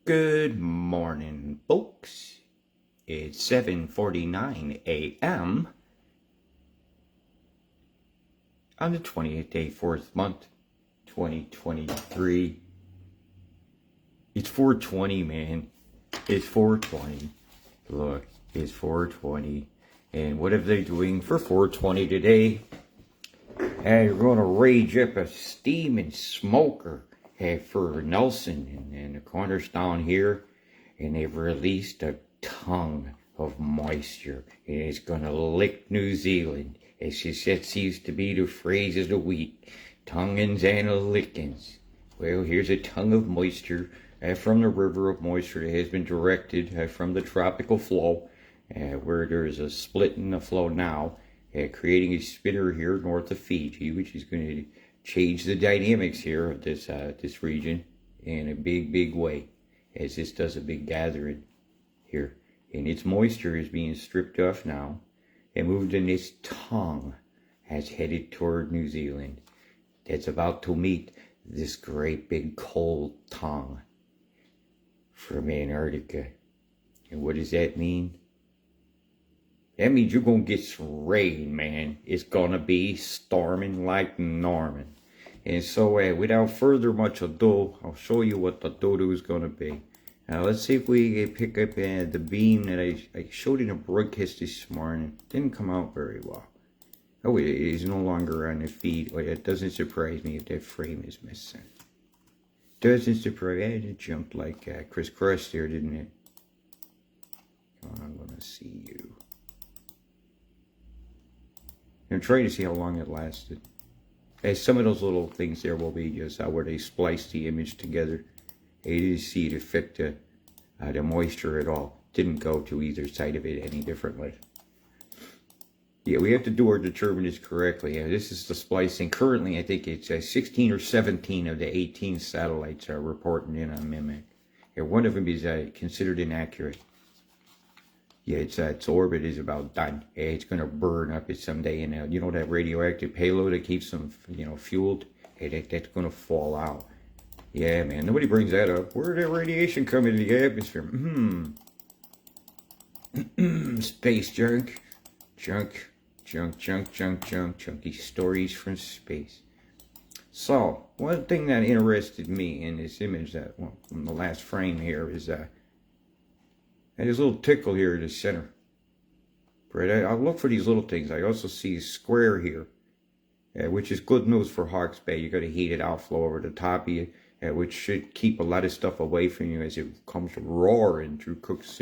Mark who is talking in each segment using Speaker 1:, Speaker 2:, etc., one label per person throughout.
Speaker 1: Good morning, folks. It's 7:49 a.m. on the 28th day, 4th month, 2023. It's 4:20, man. It's 4:20. Look, it's 4:20. And what are they doing for 4:20 today? They're going to rage up a steaming smoker for Nelson and the corners down here. And they've released a tongue of moisture. And it's going to lick New Zealand. It's just, that seems to be the phrase of the week. Tonguings and lickings. Well, here's a tongue of moisture from the river of moisture that has been directed from the tropical flow, where there's a split in the flow now, creating a spitter here north of Fiji, which is going to change the dynamics here of this region in a big way, as this does a big gathering here. And its moisture is being stripped off now and moved in this tongue has headed toward New Zealand. That's about to meet this great big cold tongue from Antarctica. And what does that mean? That means you're going to get some rain, man. It's going to be storming like Norman. And so without further much ado, I'll show you what the dodo is going to be. Now let's see if we can pick up the beam that I showed in a broadcast this morning. Didn't come out very well. Oh, it is no longer on the feed. Oh, it doesn't surprise me if that frame is missing. Doesn't surprise me. It jumped like crisscross there, didn't it? I'm going to see you. I'm trying to see how long it lasted. Some of those little things there will be just where they splice the image together. You didn't see it affect the moisture at all. Didn't go to either side of it any differently. Yeah, we have to do our determinants correctly. This is the splicing. Currently, I think it's 16 or 17 of the 18 satellites are reporting in on Mimic. One of them is considered inaccurate. Yeah, its orbit is about done. It's going to burn up it someday. And you know that radioactive payload that keeps them, fueled? That's going to fall out. Yeah, man, nobody brings that up. Where did that radiation come into the atmosphere? Space junk. Chunky stories from space. So, one thing that interested me in this image, from the last frame here, is there's a little tickle here in the center. Right, I look for these little things. I also see a square here, which is good news for Hawke's Bay. You got a heated outflow over the top of you, which should keep a lot of stuff away from you as it comes roaring through Cook's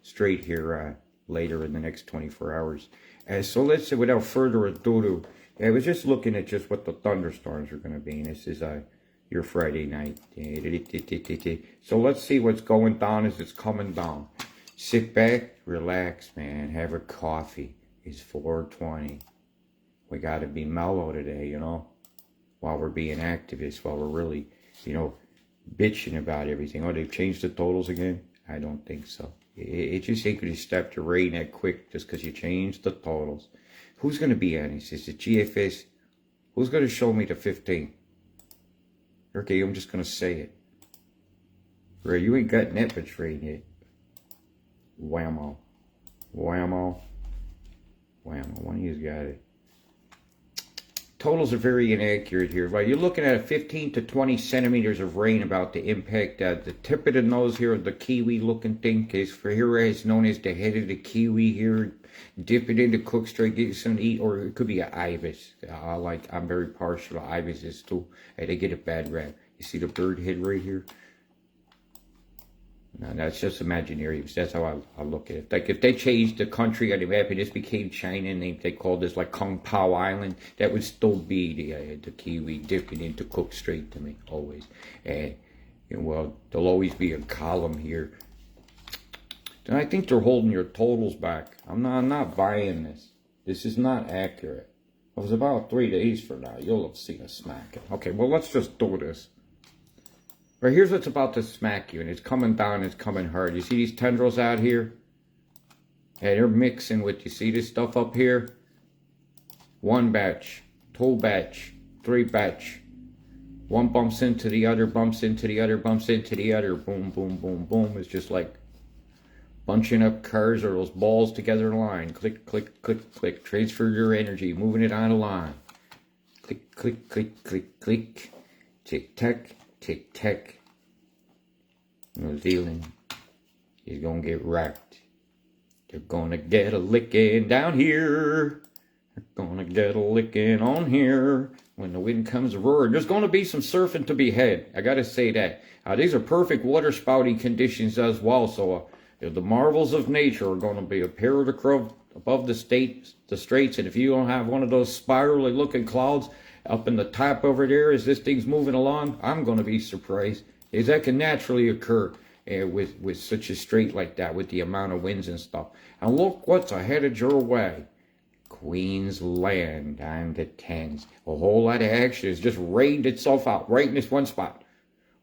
Speaker 1: Strait here later in the next 24 hours. So let's say, without further ado, I was just looking at just what the thunderstorms are going to be. And this is your Friday night. So let's see what's going down as it's coming down. Sit back, relax, man. Have a coffee. It's 4:20. We got to be mellow today, while we're being activists, while we're really, bitching about everything. Oh, they've changed the totals again? I don't think so. It just ain't going to stop to rain that quick just because you changed the totals. Who's going to be on this? Is it GFS? Who's going to show me the 15? Okay, I'm just going to say it. Right, you ain't got that rain yet. Whammo. One of you's got it. Totals are very inaccurate here. Right, you're looking at 15 to 20 centimeters of rain about to impact the tip of the nose here of the kiwi-looking thing. Case for here is known as the head of the kiwi here. Dip it into Cook Strait, get you something to eat, or it could be an ibis. I'm very partial to ibises too. They get a bad rap. You see the bird head right here? No, that's just imaginary. That's how I look at it. Like if they changed the country on the map and this became China and they called this like Kung Pao Island, that would still be the kiwi dipping into Cook Strait to me, always. Well, there'll always be a column here. And I think they're holding your totals back. I'm not buying this. This is not accurate. It was about 3 days from now. You'll have seen us smack it. Okay, well, let's just do this. Right, here's what's about to smack you, and it's coming down, it's coming hard. You see these tendrils out here? Yeah, they're mixing with, you see this stuff up here? 1 batch, 2 batch, 3 batch. One bumps into the other, bumps into the other, bumps into the other. Boom, boom, boom, boom. It's just like bunching up cars or those balls together in a line. Click, click, click, click. Transfer your energy, moving it on a line. Click, click, click, click, click. Tick, tack, tick, tack. New Zealand is gonna get wrecked. They're gonna get a licking down here. They're gonna get a licking on here. When the wind comes roaring, there's gonna be some surfing to be had. I gotta say that. These are perfect water spouting conditions as well. So the marvels of nature are gonna be a pair of the crow above the straits. And if you don't have one of those spirally looking clouds up in the top over there as this thing's moving along, I'm gonna be surprised. Is that can naturally occur with such a strait like that, with the amount of winds and stuff. And look what's ahead of your way. Queensland on the 10s. A whole lot of action has just rained itself out right in this one spot.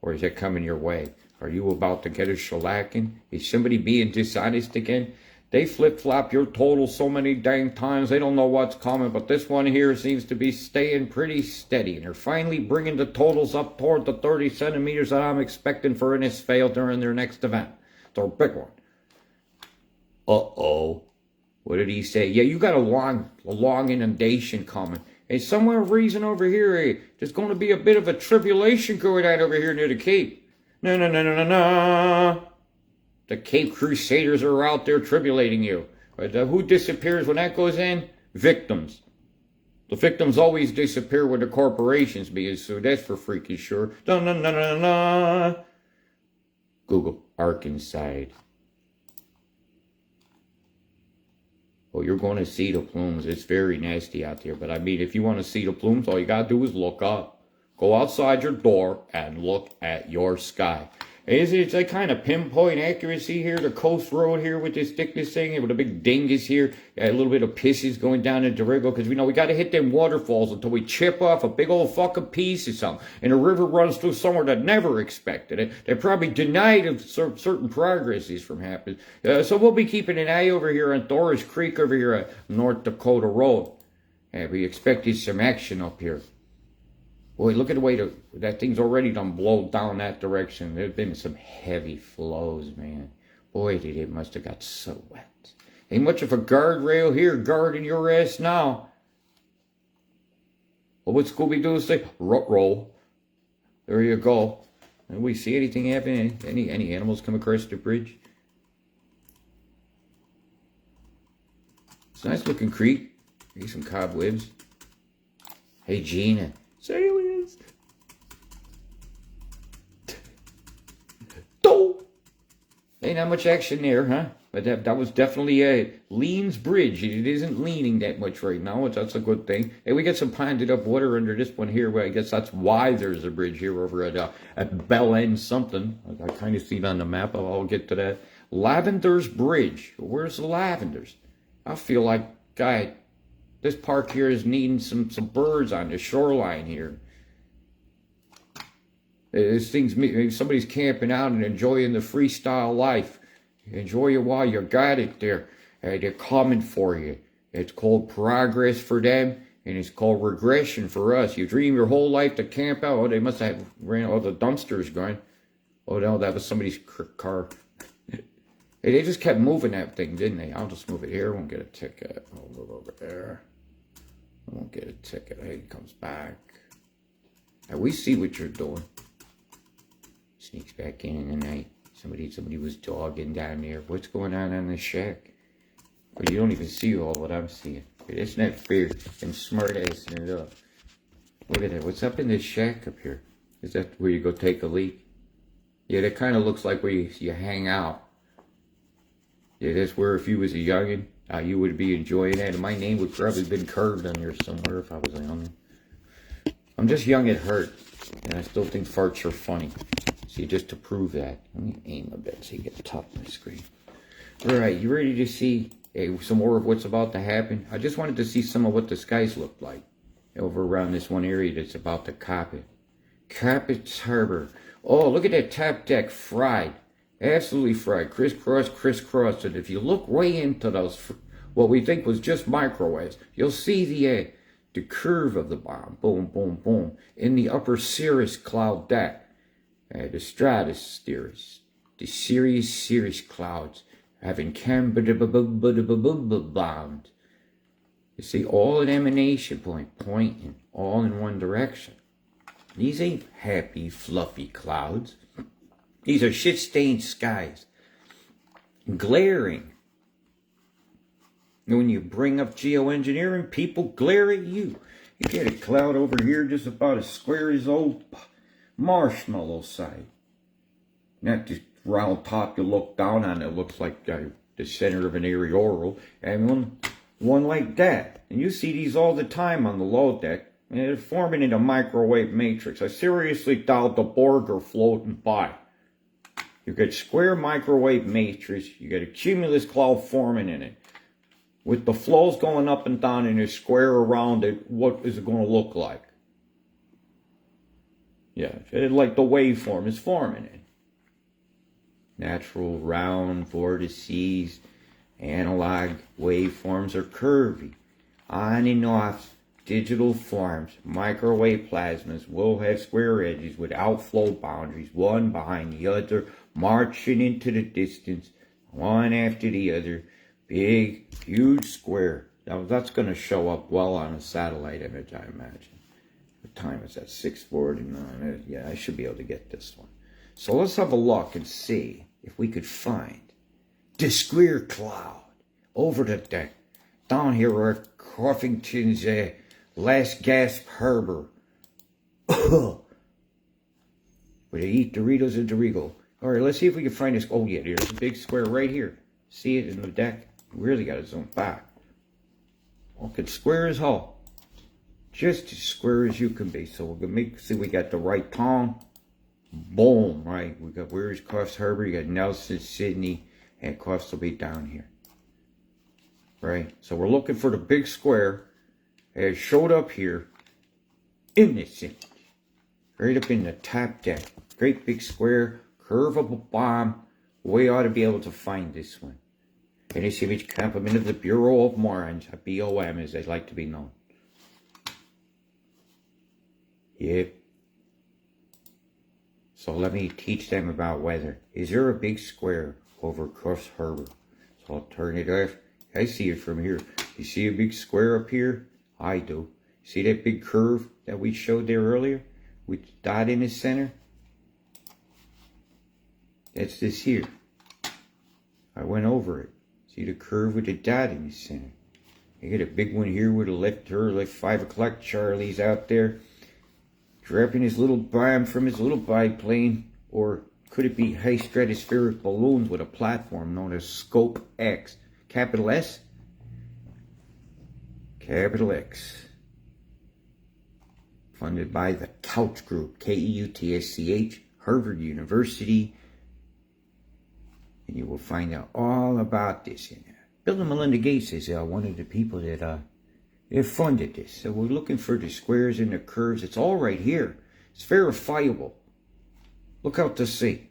Speaker 1: Or is it coming your way? Are you about to get a shellacking? Is somebody being dishonest again? They flip-flop your totals so many dang times, they don't know what's coming. But this one here seems to be staying pretty steady. And they're finally bringing the totals up toward the 30 centimeters that I'm expecting for an fail during their next event. Their big one. Uh-oh. What did he say? Yeah, you got a long inundation coming. And somewhere reason over here, there's going to be a bit of a tribulation going on over here near the Cape. No, no, no, no, no, no. The Cape Crusaders are out there tribulating you. But who disappears when that goes in? Victims. The victims always disappear when the corporations be, so that's for freaking sure. No, no, no, no, no. Google Arkansas. Oh, you're going to see the plumes. It's very nasty out there. But I mean, if you want to see the plumes, all you got to do is look up. Go outside your door and look at your sky. It's a kind of pinpoint accuracy here. The coast road here with this thickness thing, with a big dingus here. A little bit of pisses going down into the river. Because we know we got to hit them waterfalls until we chip off a big old fucking piece or something. And the river runs through somewhere that never expected it. They probably denied of certain progresses from happening. So we'll be keeping an eye over here on Doris Creek over here at North Dakota Road. And we expected some action up here. Boy, look at the way that thing's already done blown down that direction. There's been some heavy flows, man. Boy, it must have got so wet. Ain't much of a guardrail here guarding your ass now. Well, what Scooby-Doo say? Roll. There you go. And we see anything happen? Any animals come across the bridge? It's a nice looking creek. Maybe some cobwebs. Hey, Gina. Aliens. Ain't not much action there, huh? But that was definitely Lean's bridge. It isn't leaning that much right now. That's a good thing. Hey, we got some ponded up water under this one here. Well, I guess that's why there's a bridge here over at Bell End something. I kind of see it on the map. I'll get to that. Lavender's Bridge. Where's the Lavenders? I feel like, guy, this park here is needing some birds on the shoreline here. This thing's somebody's camping out and enjoying the freestyle life. Enjoy it while you got it there. They're coming for you. It's called progress for them, and it's called regression for us. You dream your whole life to camp out. Oh, they must have ran all the dumpsters going. Oh no, that was somebody's car. Hey, they just kept moving that thing, didn't they? I'll just move it here. I won't get a ticket. I'll move over there. I won't get a ticket. Hey, he comes back. Hey, we see what you're doing. Sneaks back in the night. Somebody was dogging down there. What's going on the shack? But you don't even see all what I'm seeing. It's not fair. I'm smart-assing it up. Look at that. What's up in this shack up here? Is that where you go take a leak? Yeah, that kind of looks like where you hang out. Yeah, that's where if you was a youngin', you would be enjoying that. And my name would probably have been carved on there somewhere if I was a youngin'. I'm just young at heart, and I still think farts are funny. See, just to prove that. Let me aim a bit so you get the top of my screen. Alright, you ready to see some more of what's about to happen? I just wanted to see some of what the skies look like over around this one area that's about to cop it. Capit's Harbor. Oh, look at that top deck fried. Absolutely fried. Crisscross, crisscross. And if you look way into those, what we think was just microwaves, you'll see the the curve of the bomb. Boom, boom, boom. In the upper cirrus cloud deck, the stratosphere, the cirrus clouds have bombed. You see, all an emanation point, pointing all in one direction. These ain't happy, fluffy clouds. These are shit-stained skies. Glaring. And when you bring up geoengineering, people glare at you. You get a cloud over here just about as square as old marshmallow side. Not just round top you look down on it looks like the center of an areola. And one like that. And you see these all the time on the low deck. And they're forming in a microwave matrix. I seriously doubt the Borg are floating by. You got square microwave matrix. You got a cumulus cloud forming in it. With the flows going up and down in a square around it, what is it going to look like? Yeah, like the waveform is forming it. Natural round vortices, analog waveforms are curvy. On and off digital forms, microwave plasmas will have square edges with outflow boundaries, one behind the other, marching into the distance, one after the other. Big, huge square. Now that's going to show up well on a satellite image, I imagine. The time is at 6:49. Yeah, I should be able to get this one. So let's have a look and see if we could find the square cloud over the deck. Down here at Coffington's last gasp harbor. Where they eat Doritos and Dorigo. All right, let's see if we can find this. Oh yeah, there's a big square right here. See it in the deck? Really got to zoom back. Okay, square as hell. Just as square as you can be. So we're going to see we got the right tongue. Boom, right? We got where's Coffs Harbor? You got Nelson, Sydney, and Coffs will be down here. Right? So we're looking for the big square. It showed up here in this image. Right up in the top deck. Great big square, curve of a bomb. We ought to be able to find this one. And this image compliment of the Bureau of Morons, BOM as they like to be known. Yep. So let me teach them about weather. Is there a big square over Coffs Harbor? So I'll turn it off. I see it from here. You see a big square up here? I do. See that big curve that we showed there earlier? With the dot in the center? That's this here. I went over it. See the curve with the dot in the center? You get a big one here with a left turn, like 5 o'clock Charlie's out there. Dropping his little bomb from his little biplane. Or could it be high stratospheric balloons with a platform known as Scope X? Capital S? Capital X. Funded by the Couch Group, K-E-U-T-S-C-H, Harvard University. And you will find out all about this. And Bill and Melinda Gates is one of the people that funded this. So we're looking for the squares and the curves. It's all right here. It's verifiable. Look out to sea.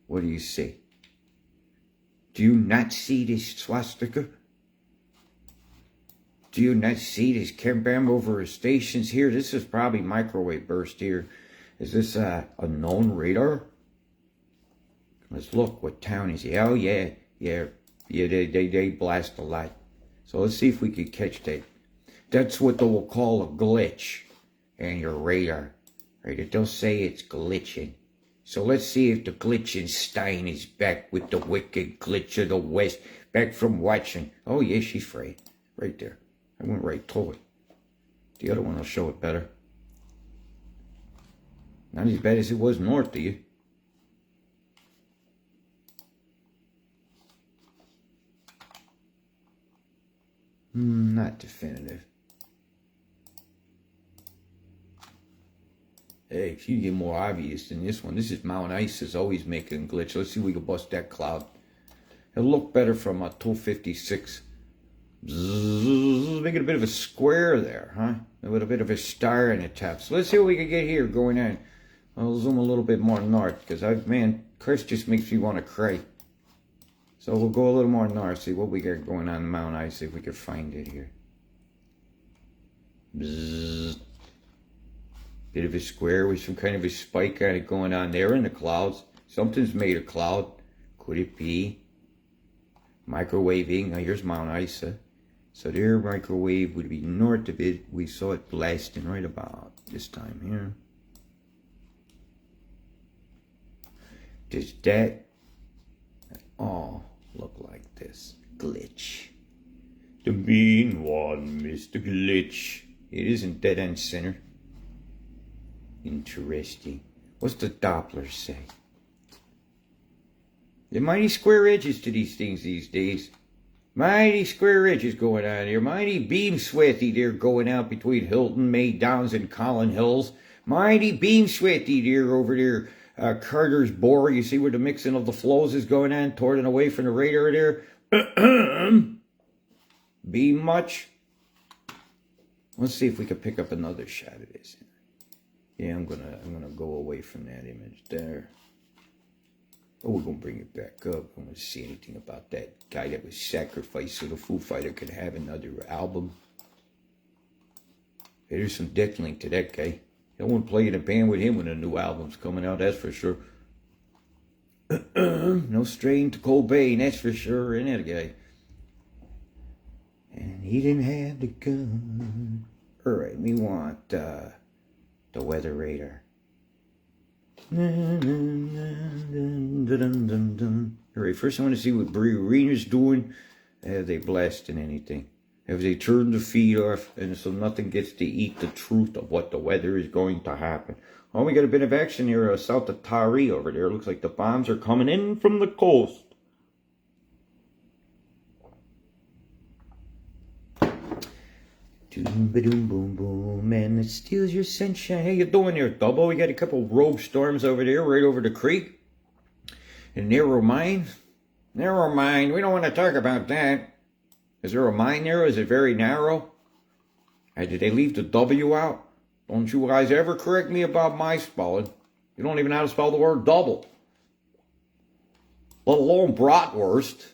Speaker 1: What do you see? Do you not see this swastika? Do you not see this Kembam over stations here? This is probably microwave burst here. Is this a known radar? Let's look. What town is it? Oh, yeah. They blast a lot. So let's see if we can catch that. That's what they will call a glitch in your radar. Right? It does say it's glitching. So let's see if the Glitchenstein is back with the wicked glitch of the West. Back from watching. Oh, yeah, she's free. Right there. I went right to it. The other one will show it better. Not as bad as it was north of you. Not definitive. Hey, if you get more obvious than this one, this is Mount Isis always making a glitch. Let's see if we can bust that cloud. It'll look better from a 256. Bzzz, making a bit of a square there, huh? With a bit of a star in the top. So let's see what we can get here going on. I'll zoom a little bit more north because man, Chris just makes me want to cry. So we'll go a little more north, see what we got going on in Mount Isa, see if we can find it here. Bzzz. Bit of a square with some kind of a spike on it going on there in the clouds. Something's made of cloud. Could it be? Microwaving. Now here's Mount Isa. So their microwave would be north of it. We saw it blasting right about this time here. Does that all look like this? Glitch. The mean one, Mr. Glitch. It isn't dead end center. Interesting. What's the Doppler say? The mighty square edges to these things these days. Mighty square edges going on here. Mighty beam sweaty there going out between Hilton, May Downs, and Collin Hills. Mighty beam sweaty there over there. Carter's Bore. You see where the mixing of the flows is going on toward and away from the radar there. Beam much? Let's see if we can pick up another shot of this. Yeah, I'm gonna go away from that image there. Oh, we're gonna bring it back up. I want to see anything about that guy that was sacrificed so the Foo Fighter could have another album. Hey, there's some dick link to that guy. I won't play in a band with him when a new album's coming out, that's for sure. No strain to Cobain, that's for sure, isn't that guy? And he didn't have the gun. Alright, we want the weather radar. Alright, first I want to see what Brie Arena's doing. Have they blasting anything? Have they turned the feed off and so nothing gets to eat the truth of what the weather is going to happen? Oh, we got a bit of action here south of Tari over there. Looks like the bombs are coming in from the coast. Doom ba doom boom boom, man, it steals your sunshine. How you doing there, Double? We got a couple rogue storms over there, right over the creek. And narrow mine. Narrow mine. We don't want to talk about that. Is there a mine there? Is it very narrow? Did they leave the W out? Don't you guys ever correct me about my spelling. You don't even know how to spell the word double. Let alone bratwurst.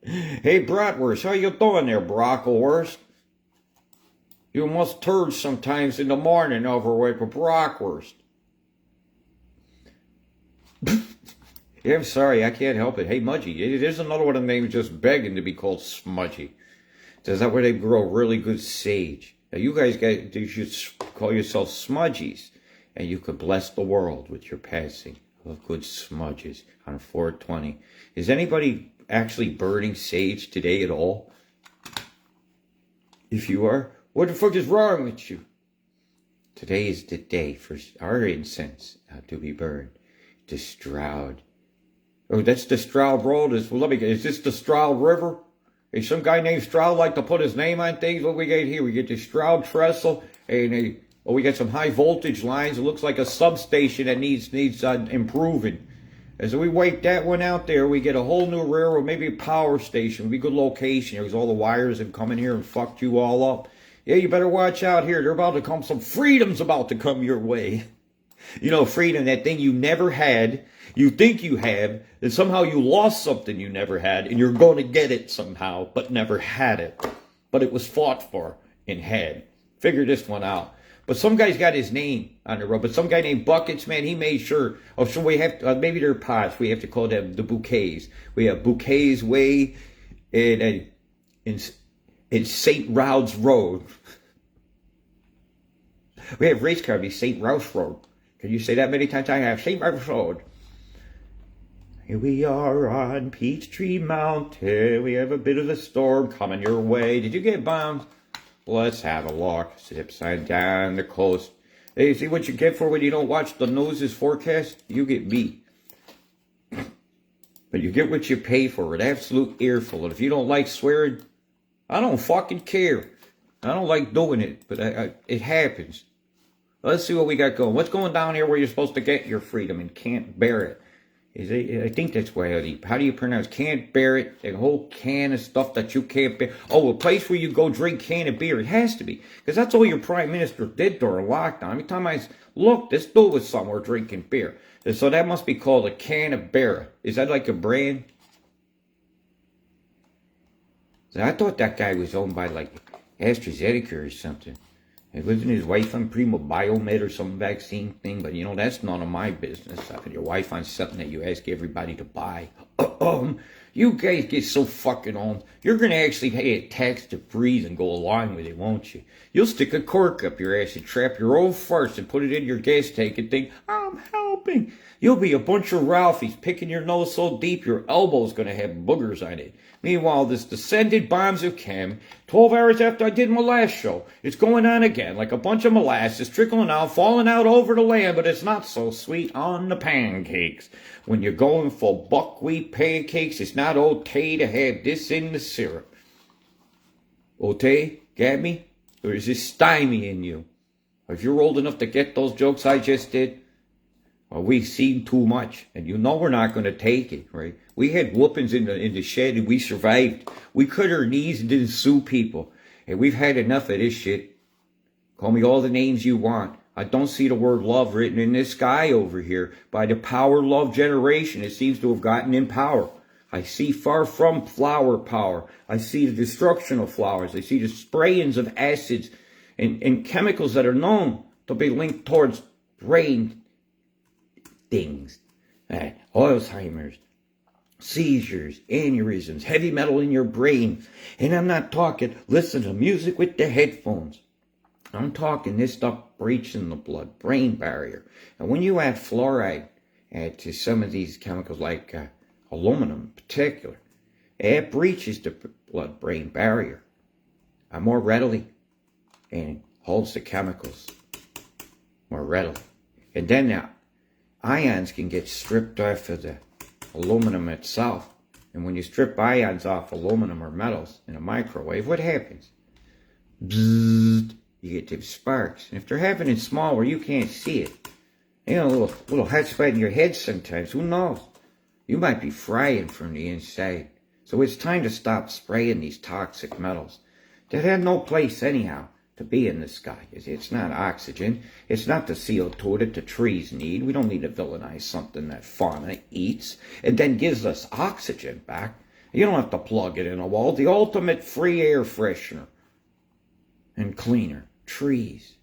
Speaker 1: Hey, bratwurst, how you doing there, brocklewurst? You must turd sometimes in the morning over with a brockwurst. Yeah, I'm sorry, I can't help it. Hey, Mudgy, there's another one of them names just begging to be called Smudgy. Is that where they grow really good sage? Now, you should call yourself Smudgies, and you could bless the world with your passing of good smudges on 420. Is anybody actually burning sage today at all? If you are, what the fuck is wrong with you? Today is the day for our incense to be burned. The Stroud. Oh, that's the Stroud Road. Is this the Stroud River? Is some guy named Stroud like to put his name on things? What we got here? We get the Stroud Trestle, and we got some high voltage lines. It looks like a substation that needs improving. As we wipe that one out there, we get a whole new railroad, maybe a power station. Would be a good location because all the wires have come in here and fucked you all up. Yeah, you better watch out here. They're about to come. Some freedom's about to come your way. You know, freedom, that thing you never had, you think you have, and somehow you lost something you never had, and you're going to get it somehow, but never had it. But it was fought for and had. Figure this one out. But some guy's got his name on the road. But some guy named Buckets, man, he made sure. Oh, so we have to, maybe they're pots. We have to call them the bouquets. We have Bouquets Way in St. Roud's Road. We have race car be St. Rouse Road. Can you say that many times? I have St. Rouse Road. Here we are on Peachtree Mountain. We have a bit of a storm coming your way. Did you get bombed? Let's have a look. Sit upside down the coast. Hey, see what you get for when you don't watch the news's forecast? You get me. But you get what you pay for. An absolute earful. And if you don't like swearing, I don't fucking care. I don't like doing it, but it happens. Let's see what we got going. What's going down here where you're supposed to get your freedom and can't bear it? I think that's why. How do you pronounce can't bear it? A whole can of stuff that you can't bear. Oh, a place where you go drink can of beer. It has to be. Because that's all your prime minister did during lockdown. Every time I look, this dude was somewhere drinking beer. And so that must be called a can of beer. Is that like a brand? I thought that guy was owned by like AstraZeneca or something. It wasn't his wife on Prima Biomed or some vaccine thing, but that's none of my business. Having your wife on something that you ask everybody to buy. You guys get so fucking old. You're gonna actually pay a tax to breathe and go along with it, won't you? You'll stick a cork up your ass and trap your own farts and put it in your gas tank and think, I'm helping. You'll be a bunch of Ralphies picking your nose so deep your elbow's gonna have boogers on it. Meanwhile, this descended bombs of chem, 12 hours after I did my last show, it's going on again, like a bunch of molasses trickling out, falling out over the land, but it's not so sweet on the pancakes. When you're going for buckwheat pancakes, it's not okay to have this in the syrup. Okay? Get me? Or is this stymie in you? If you're old enough to get those jokes I just did, well, we've seen too much, and we're not going to take it, right? We had whoopings in the shed, and we survived. We cut our knees and didn't sue people, and we've had enough of this shit. Call me all the names you want. I don't see the word love written in this sky over here. By the power love generation, it seems to have gotten in power. I see far from flower power. I see the destruction of flowers. I see the sprayings of acids and chemicals that are known to be linked towards brain things. Alzheimer's, seizures, aneurysms, heavy metal in your brain. And I'm not talking listen to music with the headphones. I'm talking this stuff breaching the blood-brain barrier. And when you add fluoride to some of these chemicals, like aluminum in particular, it breaches the blood-brain barrier more readily and holds the chemicals more readily. And then now, ions can get stripped off of the aluminum itself. And when you strip ions off aluminum or metals in a microwave, what happens? Bzzzt. You get them sparks. And if they're happening small where you can't see it, a little hot spot in your head sometimes, who knows? You might be frying from the inside. So it's time to stop spraying these toxic metals that have no place anyhow to be in the sky. It's not oxygen. It's not the CO2 that the trees need. We don't need to villainize something that fauna eats and then gives us oxygen back. You don't have to plug it in a wall. The ultimate free air freshener and cleaner. Trees,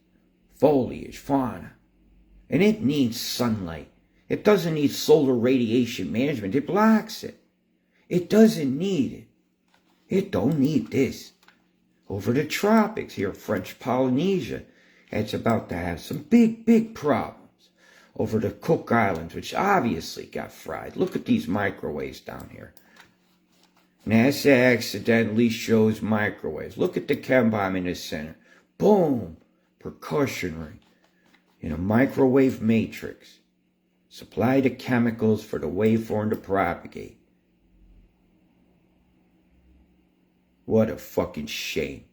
Speaker 1: foliage, fauna. And it needs sunlight. It doesn't need solar radiation management. It blocks it. It doesn't need it. It don't need this. Over the tropics here, French Polynesia, it's about to have some big problems. Over the Cook Islands, which obviously got fried. Look at these microwaves down here. NASA accidentally shows microwaves. Look at the chem bomb in the center. Boom! Percussion ring. In a microwave matrix. Supply the chemicals for the waveform to propagate. What a fucking shame.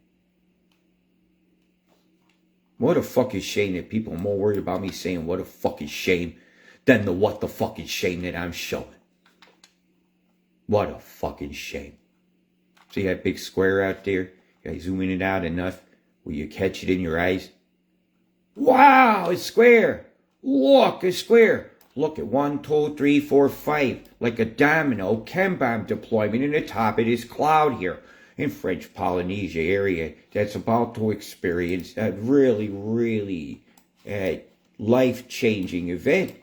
Speaker 1: What a fucking shame that people are more worried about me saying what a fucking shame than the what the fucking shame that I'm showing. What a fucking shame. See that big square out there? You guys zooming it out enough where you catch it in your eyes? Wow, it's square. Look, it's square. Look at 1, 2, 3, 4, 5. Like a domino chem bomb deployment in the top of this cloud here in French Polynesia area that's about to experience a really life-changing event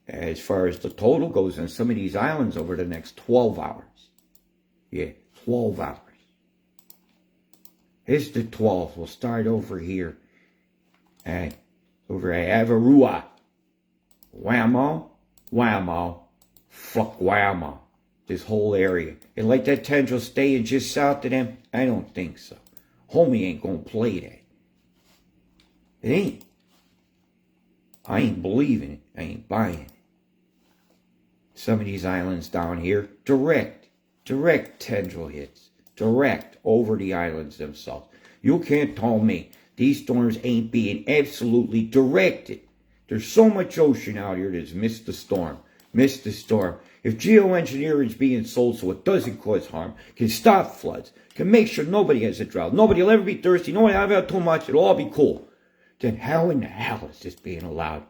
Speaker 1: as far as the total goes on some of these islands over the next 12 hours. Yeah, 12 hours. Here's the 12th. We'll start over here. Over at Avarua. Whammo. Fuck Whammo. This whole area. And like that tendril staying just south of them? I don't think so. Homie ain't gonna play that. It ain't. I ain't believing it. I ain't buying it. Some of these islands down here, direct tendril hits. Direct over the islands themselves. You can't tell me these storms ain't being absolutely directed. There's so much ocean out here that's missed the storm. If geoengineering is being sold so it doesn't cause harm, can stop floods, can make sure nobody has a drought, nobody will ever be thirsty, nobody will ever have too much, it'll all be cool, then how in the hell is this being allowed?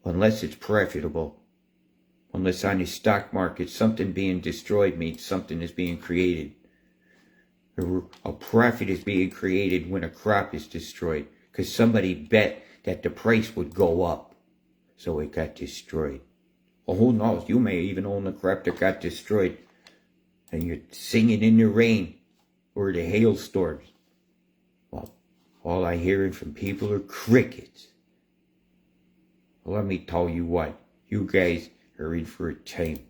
Speaker 1: Unless it's profitable. Unless on the stock market something being destroyed means something is being created. A profit is being created when a crop is destroyed, because somebody bet that the price would go up, so it got destroyed. Well, who knows? You may even own the crop that got destroyed, and you're singing in the rain or the hailstorms. Well, all I hearing from people are crickets. Well, let me tell you what, you guys are in for a time.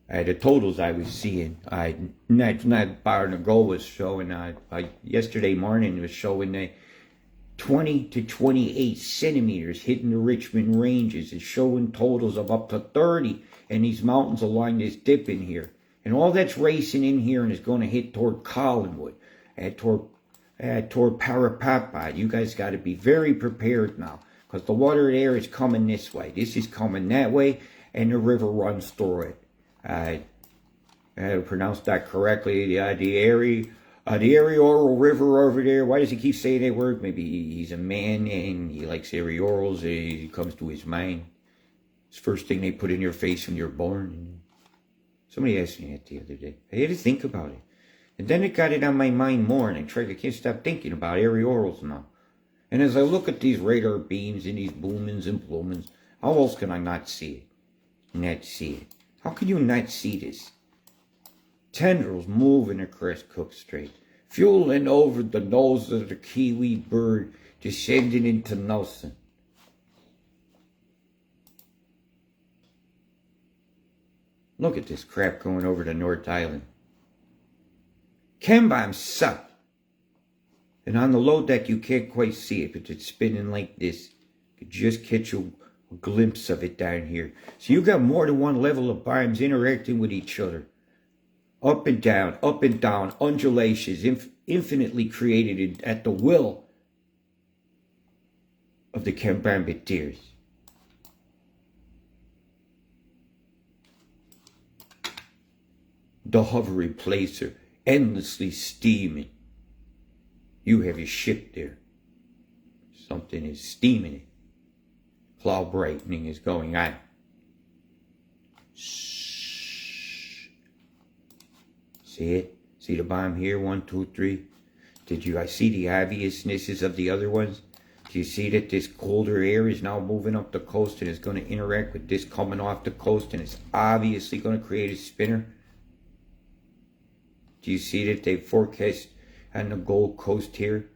Speaker 1: The totals I was seeing, not bar and go was showing, yesterday morning was showing 20 to 28 centimeters hitting the Richmond Ranges. It's showing totals of up to 30 in these mountains along this dip in here. And all that's racing in here and is going to hit toward Collinwood, toward Parapapa. You guys got to be very prepared now, because the water there is coming this way. This is coming that way, and the river runs through it. I pronounced that correctly. The Arioral River over there. Why does he keep saying that word? Maybe he's a man and he likes Ariorals. It comes to his mind. It's the first thing they put in your face when you're born. Somebody asked me that the other day. I had to think about it. And then it got it on my mind more, and I can't stop thinking about Ariorals now. And as I look at these radar beams and these boomings and bloomings, how else can I not see it? How can you not see this? Tendrils moving across Cook Strait, fueling over the nose of the kiwi bird, descending into Nelson. Look at this crap going over to North Island. Chem bombs suck. And on the low deck you can't quite see it, but it's spinning like this. You could just catch a glimpse of it down here. So you got more than one level of bombs interacting with each other. Up and down, undulations, infinitely created at the will of the Cambambideers. The hovering placer, endlessly steaming. You have your ship there. Something is steaming it. Cloud brightening is going on. Shh. See it? See the bomb here? 1, 2, 3. I see the obviousnesses of the other ones? Do you see that this colder air is now moving up the coast and is going to interact with this coming off the coast, and it's obviously going to create a spinner? Do you see that they forecast on the Gold Coast here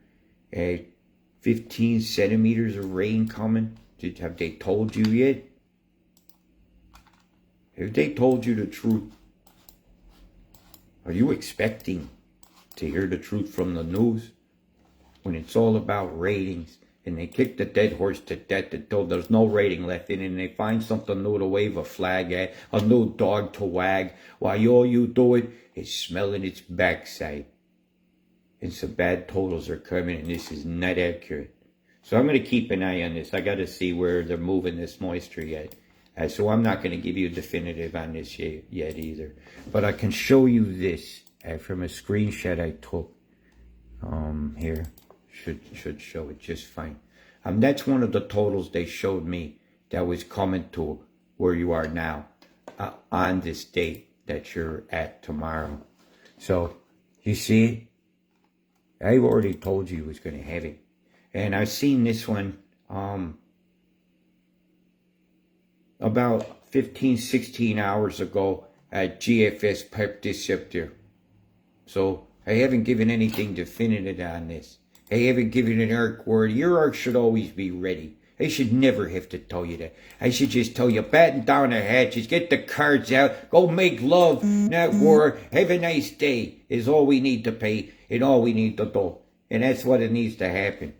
Speaker 1: 15 centimeters of rain coming? Have they told you yet? Have they told you the truth? Are you expecting to hear the truth from the news when it's all about ratings, and they kick the dead horse to death until there's no rating left in it, and they find something new to wave a flag at, a new dog to wag, while all you do it is smelling its backside? And some bad totals are coming, and this is not accurate. So I'm going to keep an eye on this. I got to see where they're moving this moisture yet. So I'm not going to give you a definitive on this yet either. But I can show you this from a screenshot I took. Here. Should show it just fine. That's one of the totals they showed me that was coming to where you are now on this date that you're at tomorrow. So, you see, I've already told you was going to have it. And I've seen this one about 15, 16 hours ago at GFS pipe this up there. So I haven't given anything definitive on this. I haven't given an arc word. Your arc should always be ready. I should never have to tell you that. I should just tell you, batten down the hatches, get the cards out, go make love, not war, have a nice day is all we need to pay and all we need to do. And that's what it needs to happen.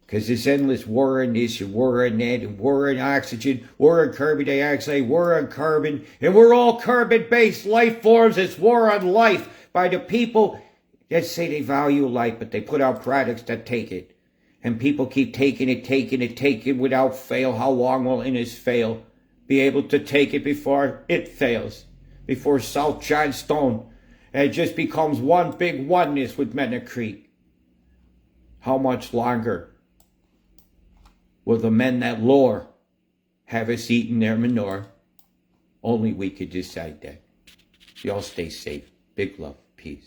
Speaker 1: Because this endless war on this and war on that and war on oxygen, war on carbon dioxide, war on carbon, and we're all carbon-based life forms. It's war on life by the people that say they value life, but they put out products that take it. And people keep taking it without fail. How long will Innis fail? Be able to take it before it fails. Before South Johnstone. And it just becomes one big oneness with Mena Creek. How much longer will the men that lure have us eating their manure? Only we could decide that. Y'all stay safe. Big love. Peace.